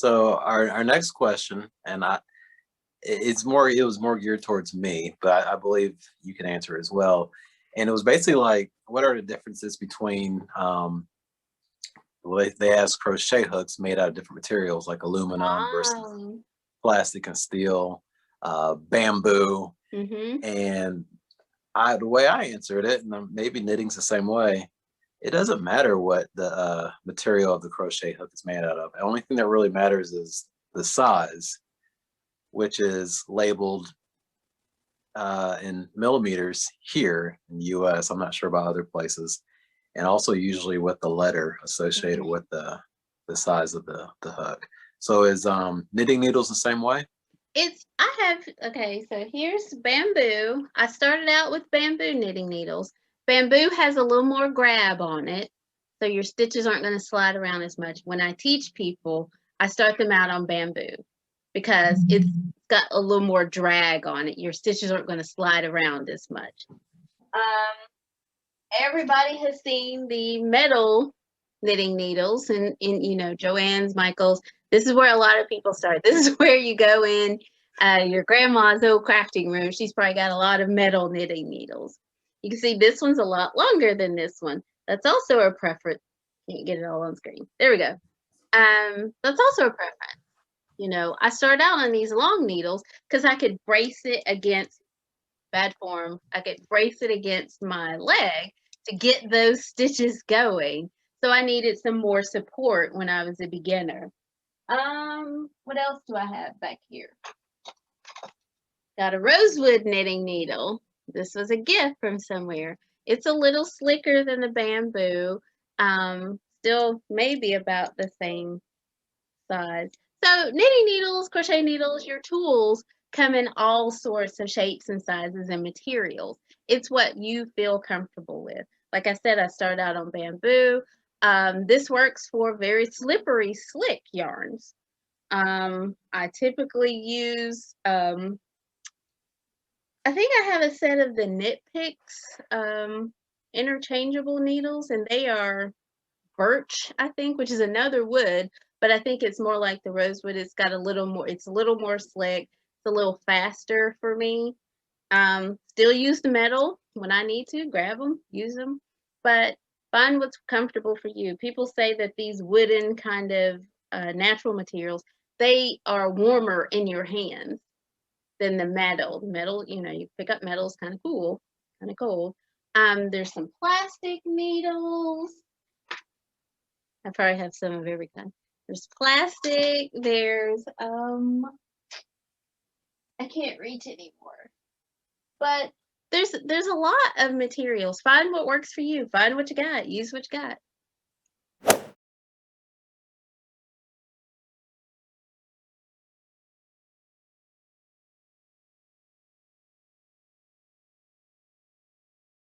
So our next question, and it was more geared towards me, but I believe you can answer as well. And it was basically like, what are the differences between well, they asked crochet hooks made out of different materials like aluminum versus Ah. plastic and steel, bamboo, Mhm. and the way I answered it, and maybe knitting's the same way. It doesn't matter what the material of the crochet hook is made out of. The only thing that really matters is the size, which is labeled in millimeters here in the US. I'm not sure about other places. And also usually with the letter associated Mhm. with the size of the hook. So is knitting needles the same way? I have, okay, so here's bamboo. I started out with bamboo knitting needles. Bamboo has a little more grab on it, so your stitches aren't going to slide around as much. When I teach people, I start them out on bamboo because it's got a little more drag on it. Your stitches aren't going to slide around as much. Everybody has seen the metal knitting needles and Joann's, Michael's. This is where a lot of people start. This is where you go in your grandma's old crafting room. She's probably got a lot of metal knitting needles. You can see this one's a lot longer than this one. That's also a preference. Can't get it all on screen. There we go. That's also a preference. I started out on these long needles because I could brace it against bad form. I could brace it against my leg to get those stitches going. So I needed some more support when I was a beginner. What else do I have back here? Got a rosewood knitting needle. This was a gift from somewhere. It's a little slicker than the bamboo. Still maybe about the same size. So knitting needles, crochet needles, your tools come in all sorts of shapes and sizes and materials. It's what you feel comfortable with. Like I said, I started out on bamboo. This works for very slippery, slick yarns. I typically use, I think I have a set of the Knit Picks interchangeable needles, and they are birch, I think, which is another wood, but I think it's more like the rosewood. It's got a little more, it's a little more slick. It's a little faster for me. Still use the metal when I need to, grab them, use them, but find what's comfortable for you. People say that these wooden kind of natural materials, they are warmer in your hands than the metal. Metal, you pick up metal is kind of cool, kind of cold. There's some plastic needles. I probably have some of every kind. There's plastic. There's I can't reach anymore. But there's a lot of materials. Find what works for you. Find what you got. Use what you got.